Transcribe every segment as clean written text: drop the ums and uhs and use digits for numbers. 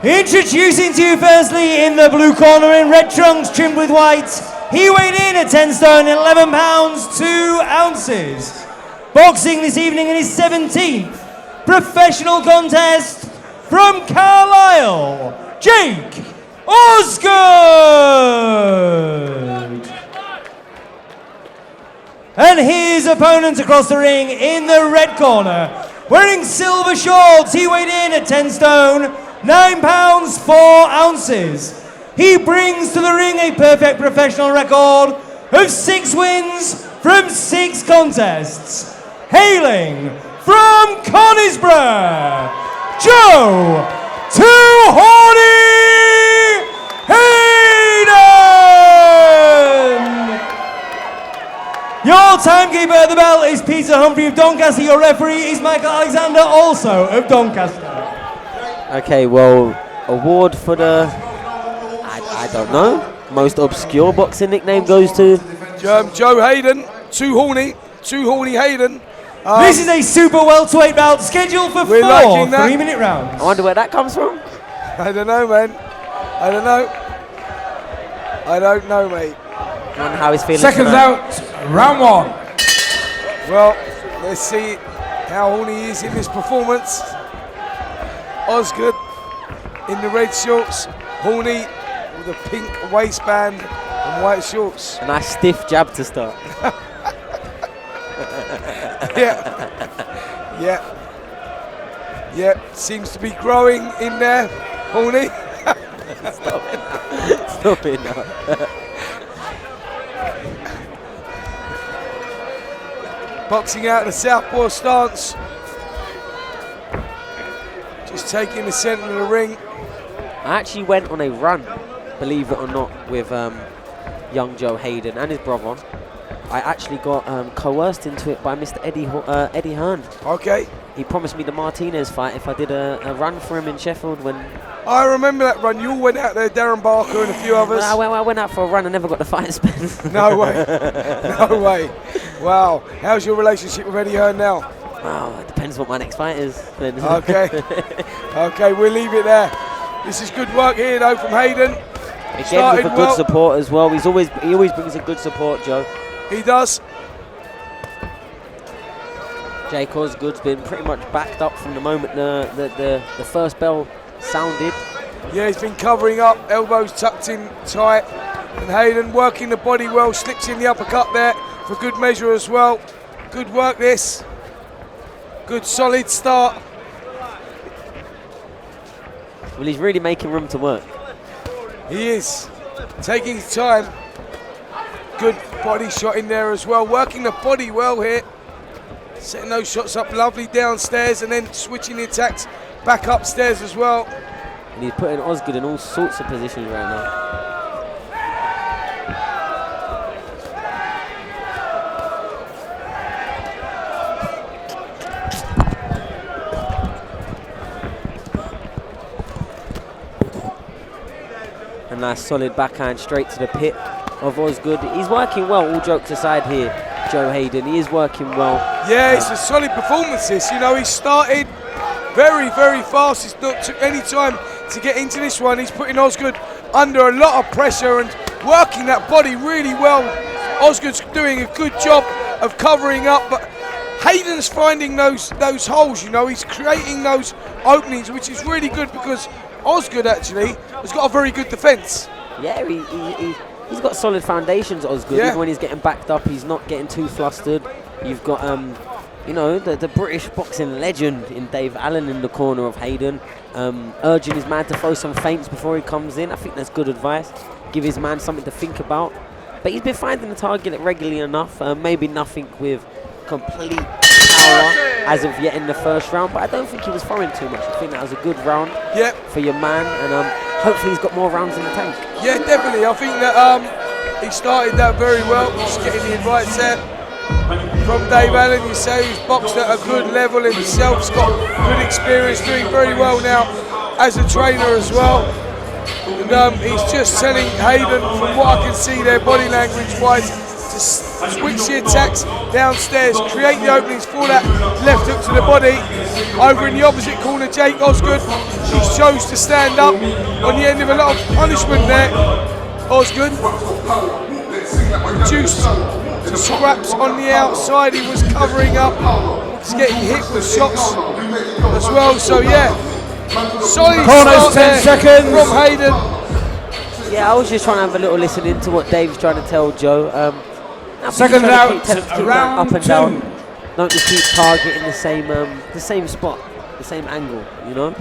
Introducing to you firstly in the blue corner in red trunks trimmed with white. He weighed in at 10 stone, 11 pounds, 2 ounces. Boxing this evening in his 17th professional contest from Carlisle, Jake Osgood. And his opponent across the ring in the red corner, wearing silver shorts, he weighed in at 10 stone, 9 pounds, 4 ounces. He brings to the ring a perfect professional record of 6 wins from 6 contests. Hailing from Conisbrough, Joe Too Horny Hayden! Your timekeeper at the bell is Peter Humphrey of Doncaster. Your referee is Michael Alexander, also of Doncaster. Okay, well, award for the, I don't know, most obscure boxing nickname goes to Joe Hayden, Too Horny Hayden. This is a super welterweight bout scheduled for 4 3-minute rounds. I wonder where that comes from. I don't know, man. I don't know, mate. I wonder how he's feeling. Seconds out, round 1. Well, let's see how horny he is in this performance. Osgood in the red shorts, horny with a pink waistband and white shorts. A nice stiff jab to start. Yeah, seems to be growing in there, horny. Stop it now. Boxing out the southpaw stance. Just taking the centre of the ring. I actually went on a run, believe it or not, with young Joe Hayden and his brother. I actually got coerced into it by Mr. Eddie Hearn. Okay. He promised me the Martinez fight if I did a run for him in Sheffield when... I remember that run. You all went out there, Darren Barker and a few others. Well, I went out for a run and never got the fight spent. No way. No way. Wow. How's your relationship with Eddie Hearn now? Wow, it depends what my next fight is. Okay. Okay, we'll leave it there. This is good work here, though, from Hayden. Again, with a good support as well. He always brings a good support, Joe. He does. Jake Osgood's been pretty much backed up from the moment the first bell sounded. Yeah, he's been covering up, elbows tucked in tight. And Hayden working the body well, slips in the uppercut there for good measure as well. Good work this. Good solid start. Well, he's really making room to work. He is. Taking his time. Good body shot in there as well. Working the body well here. Setting those shots up lovely downstairs and then switching the attacks back upstairs as well. And he's putting Osgood in all sorts of positions right now. A nice solid backhand straight to the pit of Osgood. He's working well, all jokes aside here, Joe Hayden. He is working well. Yeah, it's a solid performance this. You know, he started very, very fast. It's not took any time to get into this one. He's putting Osgood under a lot of pressure and working that body really well. Osgood's doing a good job of covering up, but Hayden's finding those holes, you know. He's creating those openings, which is really good because Osgood actually has got a very good defence. Yeah, he's got solid foundations, Osgood. Yeah. Even when he's getting backed up, he's not getting too flustered. You've got, you know, the British boxing legend in Dave Allen in the corner of Hayden, urging his man to throw some feints before he comes in. I think that's good advice. Give his man something to think about. But he's been finding the target regularly enough. Maybe nothing with complete power as of yet in the first round, but I don't think he was throwing too much. I think that was a good round for your man, and hopefully he's got more rounds in the tank. Yeah, definitely. I think that he started that very well. He's getting the advice there from Dave Allen. You say he's boxed at a good level himself. He's got good experience, doing very well now as a trainer as well. And he's just telling Hayden, from what I can see there, body language-wise, to to switch the attacks downstairs, create the openings for that left hook to the body. Over in the opposite corner, Jake Osgood, he chose to stand up on the end of a lot of punishment there. Osgood reduced to scraps on the outside. He was covering up, he's getting hit with shots as well. So yeah, solid Corners, start 10 there seconds. from Hayden. Yeah, I was just trying to have a little listen into what Dave's trying to tell Joe. Seconds out, keep round up and 2. down. Don't just keep targeting the same spot, the same angle, you know.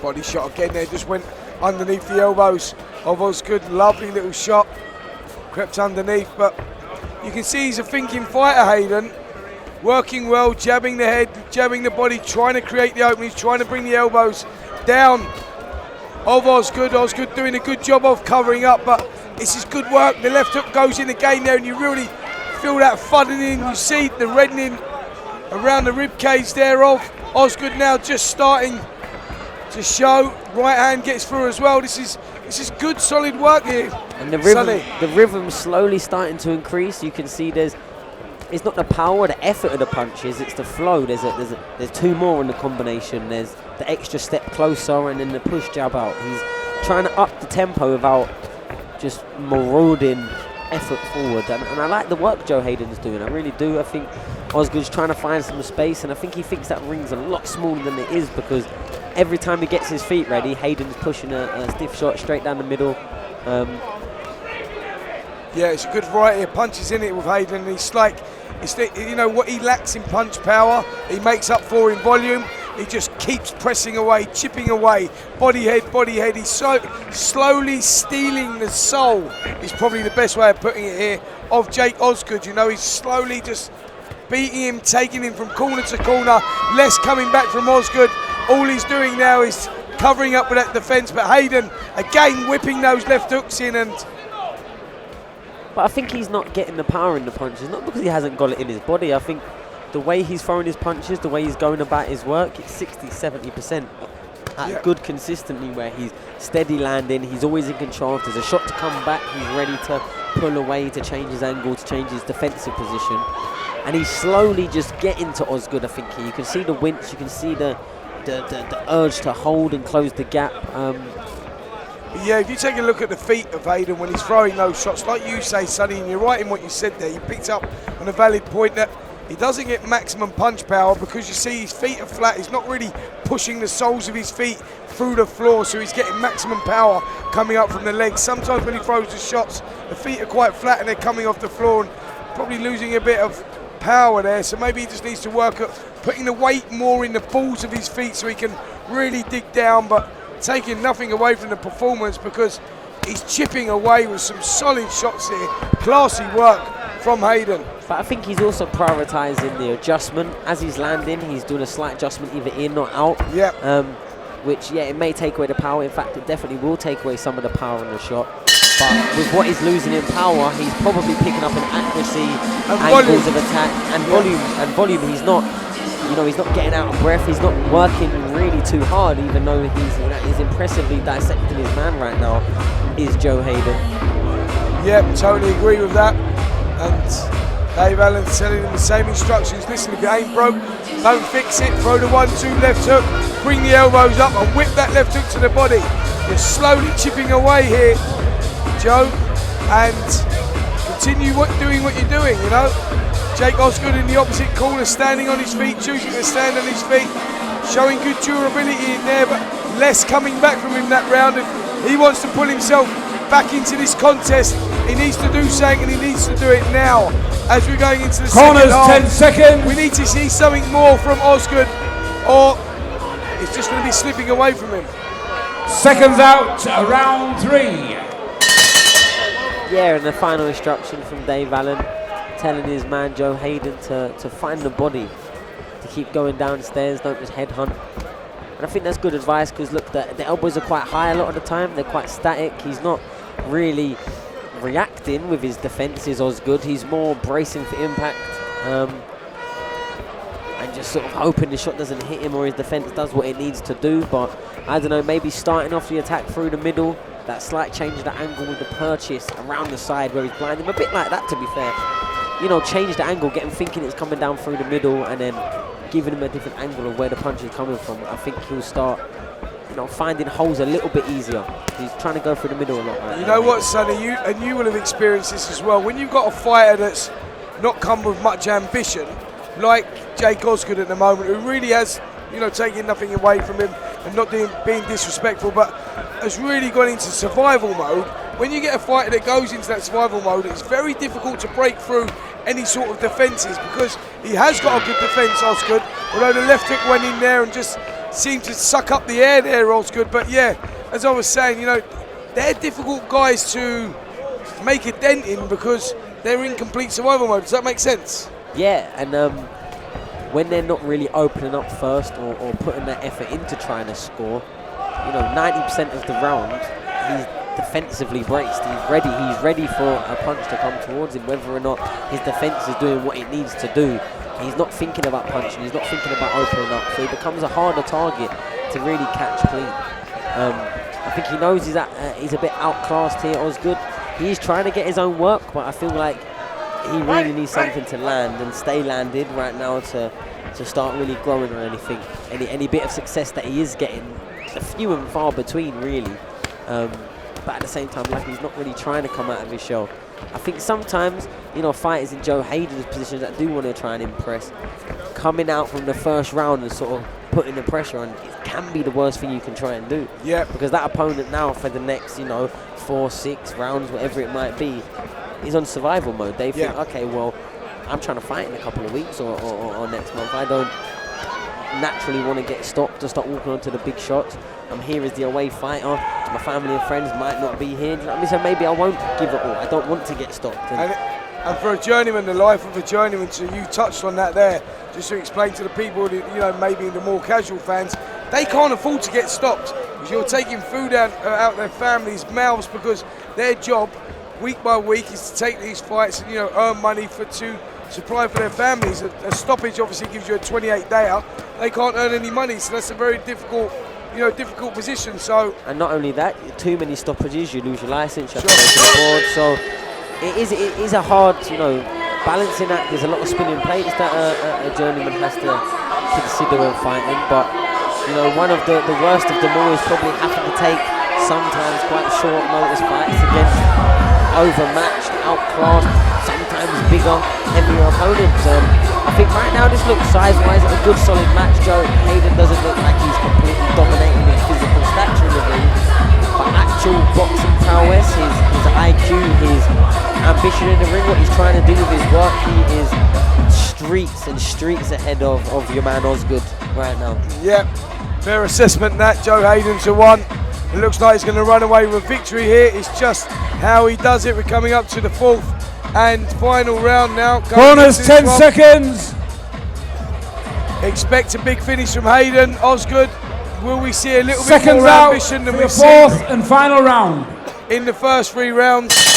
Body shot again there, just went underneath the elbows of Osgood. Lovely little shot, crept underneath, but you can see he's a thinking fighter, Hayden. Working well, jabbing the head, jabbing the body, trying to create the openings, trying to bring the elbows down of Osgood. Osgood doing a good job of covering up, but this is good work. The left hook goes in again there, and you really feel that thudding in. You see the reddening around the rib cage there of Osgood now just starting to show. Right hand gets through as well. This is good, solid work here. And the rhythm's slowly starting to increase. You can see it's not the power, the effort of the punches, it's the flow. There's two more in the combination. There's the extra step closer and then the push jab out. He's trying to up the tempo without just marauding effort forward. And I like the work Joe Hayden's doing, I really do. I think Osgood's trying to find some space, and I think he thinks that ring's a lot smaller than it is, because every time he gets his feet ready, Hayden's pushing a stiff shot straight down the middle. Yeah, it's a good variety of punches in it with Hayden. You know what he lacks in punch power, he makes up for in volume. He just keeps pressing away, chipping away, body head. He's so slowly stealing the soul, is probably the best way of putting it here, of Jake Osgood. You know, he's slowly just beating him, taking him from corner to corner, less coming back from Osgood. All he's doing now is covering up with that defence, but Hayden again whipping those left hooks in. But I think he's not getting the power in the punches, not because he hasn't got it in his body. I think the way he's throwing his punches, the way he's going about his work, it's 60-70% at good consistently, where he's steady landing, he's always in control. If there's a shot to come back, he's ready to pull away, to change his angle, to change his defensive position. And he's slowly just getting to Osgood, I think. You can see the winch, you can see the urge to hold and close the gap. Yeah, if you take a look at the feet of Hayden when he's throwing those shots, like you say, Sonny, and you're right in what you said there, you picked up on a valid point that he doesn't get maximum punch power because you see his feet are flat. He's not really pushing the soles of his feet through the floor, so he's getting maximum power coming up from the legs. Sometimes when he throws the shots, the feet are quite flat and they're coming off the floor and probably losing a bit of power there, so maybe he just needs to work at putting the weight more in the balls of his feet so he can really dig down, but taking nothing away from the performance because he's chipping away with some solid shots here. Classy work from Hayden. But I think he's also prioritising the adjustment. As he's landing, he's doing a slight adjustment either in or out. Yeah. Which, yeah, it may take away the power. In fact, it definitely will take away some of the power in the shot. But with what he's losing in power, he's probably picking up an accuracy, and angles volume of attack, and volume. He's not, he's not getting out of breath. He's not working really too hard, even though he's impressively dissecting his man right now. Is Joe Hayden? Yep, totally agree with that. And Dave Allen's telling him the same instructions. Listen, if it ain't broke, don't fix it. Throw the 1-2 left hook, bring the elbows up, and whip that left hook to the body. You're slowly chipping away here, Joe, and continue doing what you're doing, you know. Jake Osgood in the opposite corner, standing on his feet, choosing to stand on his feet, showing good durability in there, but less coming back from him that round. If he wants to pull himself back into this contest, he needs to do something, and he needs to do it now. As we're going into the corners, second half, 10 seconds. we need to see something more from Osgood, or it's just going to be slipping away from him. Seconds out, round 3. Yeah, and the final instruction from Dave Allen, telling his man Joe Hayden to find the body, to keep going downstairs, don't just headhunt. And I think that's good advice because look, the elbows are quite high a lot of the time, they're quite static. He's not really reacting with his defences, Osgood. He's more bracing for impact. And just sort of hoping the shot doesn't hit him or his defence does what it needs to do. But I don't know, maybe starting off the attack through the middle, that slight change of the angle with the purchase around the side where he's blind him, a bit like that to be fair. You know, change the angle, get him thinking it's coming down through the middle, and then giving him a different angle of where the punch is coming from. I think he'll start, you know, finding holes a little bit easier. He's trying to go through the middle a lot right now. You know what, Sonny, you will have experienced this as well. When you've got a fighter that's not come with much ambition, like Jake Osgood at the moment, who really has, you know, taken nothing away from him and not being disrespectful, but has really gone into survival mode. When you get a fighter that goes into that survival mode, it's very difficult to break through any sort of defences, because he has got a good defence, Osgood, although the left hook went in there and just seemed to suck up the air there, Osgood. But yeah, as I was saying, you know, they're difficult guys to make a dent in because they're in complete survival mode. Does that make sense? Yeah, and when they're not really opening up first or putting that effort into trying to score, you know, 90% of the round, he's defensively braced. He's ready for a punch to come towards him, whether or not his defense is doing what it needs to do. He's not thinking about punching, he's not thinking about opening up, so he becomes a harder target to really catch clean. I think he knows he's a bit outclassed here, Osgood. He's trying to get his own work, but I feel like he really needs something to land and stay landed right now to start really growing or anything. Any bit of success that he is getting, a few and far between really. But at the same time, like, he's not really trying to come out of his shell. I think sometimes, you know, fighters in Joe Hayden's positions that do want to try and impress, coming out from the first round and sort of putting the pressure on, it can be the worst thing you can try and do. Yeah. Because that opponent now for the next, you know, 4, 6 rounds, whatever it might be, is on survival mode. They think, okay, well, I'm trying to fight in a couple of weeks or next month. I don't naturally want to get stopped to start walking onto the big shots. I'm here as the away fighter. My family and friends might not be here. I mean, so maybe I won't give it all. I don't want to get stopped. And for a journeyman, the life of a journeyman, so you touched on that there, just to explain to the people, that, you know, maybe the more casual fans, they can't afford to get stopped because you're taking food out their families' mouths, because their job, week by week, is to take these fights and, you know, earn money to supply for their families. A stoppage obviously gives you a 28-day out. They can't earn any money, so that's a very difficult position. So, and not only that, too many stoppages, you lose your license, you have to go to the board. So it is a hard, you know, balancing act. There's a lot of spinning plates that a journeyman has to consider when fighting. But, you know, one of the worst of them all is probably having to take sometimes quite short notice fights against overmatched, outclassed, sometimes bigger, heavier opponents. I think right now this looks size-wise a good solid match. Joe Hayden doesn't look like he's completely dominating his physical stature in the ring, but actual boxing prowess, his IQ, his ambition in the ring, what he's trying to do with his work, he is streets and streets ahead of your man Osgood right now. Yeah, fair assessment that. Joe Hayden's the one. It looks like he's going to run away with victory here. It's just how he does it. We're coming up to the 4th and final round now. Corners, 10 seconds. Expect a big finish from Hayden. Osgood, will we see a little Seconds bit more out ambition than for we've the seen 4th and final round in the first 3 rounds?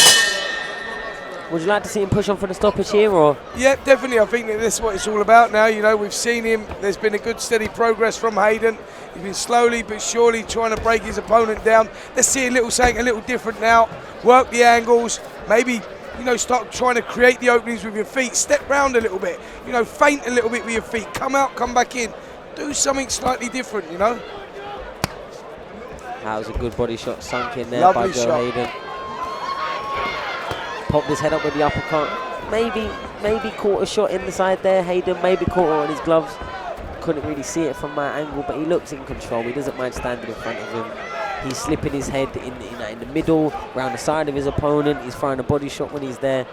Would you like to see him push on for the stoppage here, or? Yeah, definitely. I think that this is what it's all about now. You know, we've seen him. There's been a good steady progress from Hayden. He's been slowly but surely trying to break his opponent down. Let's see something a little different now. Work the angles. Maybe, you know, start trying to create the openings with your feet. Step round a little bit. You know, feint a little bit with your feet. Come out, come back in. Do something slightly different, you know. That was a good body shot sunk in there Lovely by Joe shot. Hayden. Popped his head up with the uppercut. Maybe caught a shot in the side there. Hayden maybe caught it on his gloves. Couldn't really see it from my angle, but he looks in control. He doesn't mind standing in front of him. He's slipping his head in the middle, around the side of his opponent. He's throwing a body shot when he's there.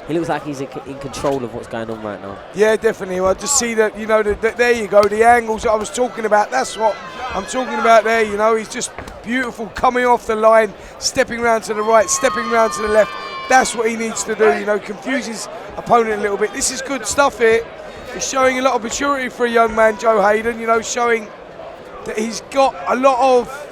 He looks like he's in control of what's going on right now. Yeah, definitely. Well, just see that, you know, there you go, the angles that I was talking about. That's what I'm talking about there. You know, he's just beautiful, coming off the line, stepping round to the right, stepping round to the left. That's what he needs to do, you know, confuse his opponent a little bit. This is good stuff here. He's showing a lot of maturity for a young man, Joe Hayden, you know, showing that he's got a lot of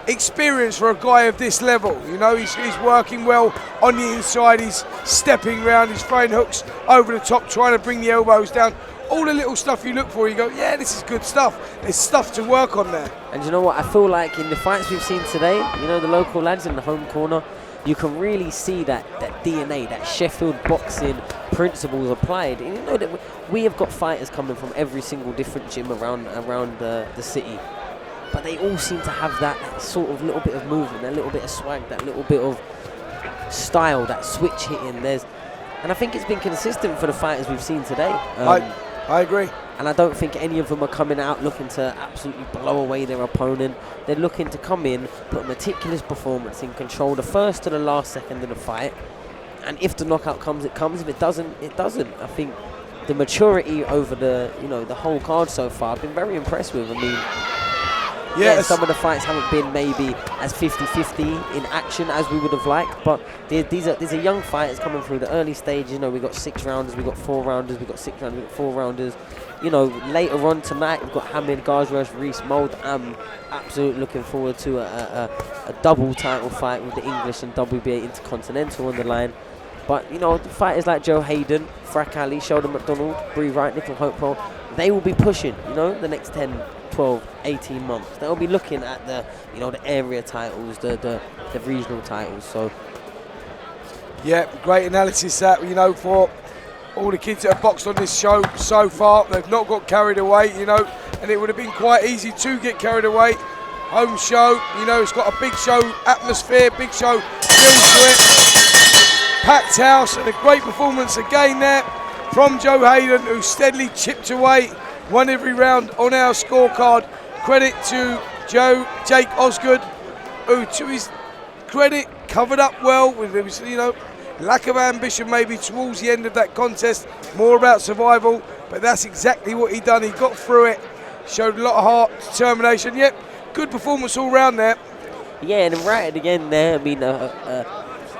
experience for a guy of this level. You know, he's working well on the inside, he's stepping round, he's throwing hooks over the top, trying to bring the elbows down. all the little stuff you look for, you go, yeah, this is good stuff. There's stuff to work on there. And you know what? I feel like in the fights we've seen today, you know, the local lads in the home corner, you can really see that DNA, that Sheffield boxing principles applied. And you know that we have got fighters coming from every single different gym around the city, but they all seem to have that sort of little bit of movement, that little bit of swag, that little bit of style, that switch hitting. And I think it's been consistent for the fighters we've seen today. I agree. And I don't think any of them are coming out looking to absolutely blow away their opponent. They're looking to come in, put a meticulous performance in, control the first to the last second of the fight. And if the knockout comes, it comes. If it doesn't, it doesn't. I think the maturity over the whole card so far, I've been very impressed with. I mean, yeah, some of the fights haven't been maybe as 50-50 in action as we would have liked, but these are young fighters coming through the early stage. You know, we've got 6 rounders, we've got 4 rounders, we've got 6 rounders, we've got 4 rounders. You know, later on tonight, we've got Hamid Gazrash, Reese Mould. I'm absolutely looking forward to a double title fight with the English and WBA Intercontinental on the line. But, you know, fighters like Joe Hayden, Frak Ali, Sheldon McDonald, Bree Wright, Nickel Hopewell, they will be pushing, you know, the next 10, 12, 18 months. They'll be looking at the area titles, the regional titles. So, yeah, great analysis that, you know, for all the kids that have boxed on this show so far. They've not got carried away, you know, and it would have been quite easy to get carried away. Home show, you know, it's got a big show atmosphere, big show feel to it. Packed house, and a great performance again there from Joe Hayden, who steadily chipped away, won every round on our scorecard. Credit to Jake Osgood, who, to his credit, covered up well with his, you know, lack of ambition maybe towards the end of that contest, more about survival, but that's exactly what he done. He got through it, showed a lot of heart, determination. Yep, good performance all round there. Yeah, and right at the end there, I mean,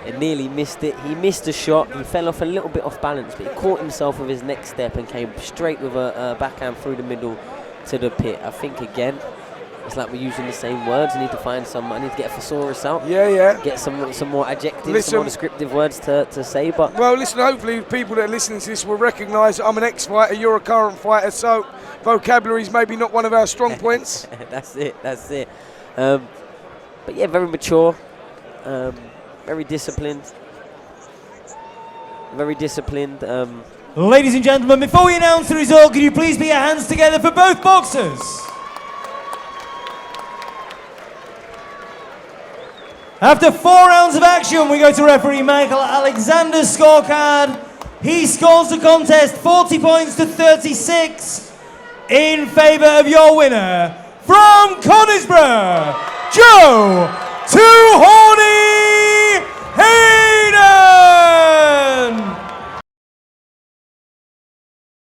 he nearly missed it. He missed a shot. He fell off a little bit off balance, but he caught himself with his next step and came straight with a backhand through the middle to the pit. I think, again, it's like we're using the same words. I need to find some. I need to get a thesaurus out. Yeah. Get some more adjectives, some more descriptive words to say. But well, listen. Hopefully, people that are listening to this will recognise that I'm an ex-fighter. You're a current fighter, so vocabulary is maybe not one of our strong points. That's it. But yeah, very mature, very disciplined. Ladies and gentlemen, before we announce the result, could you please put your hands together for both boxers? After 4 rounds of action, we go to referee Michael Alexander's scorecard. He scores the contest 40 points to 36 in favour of your winner from Conisbrough, Joe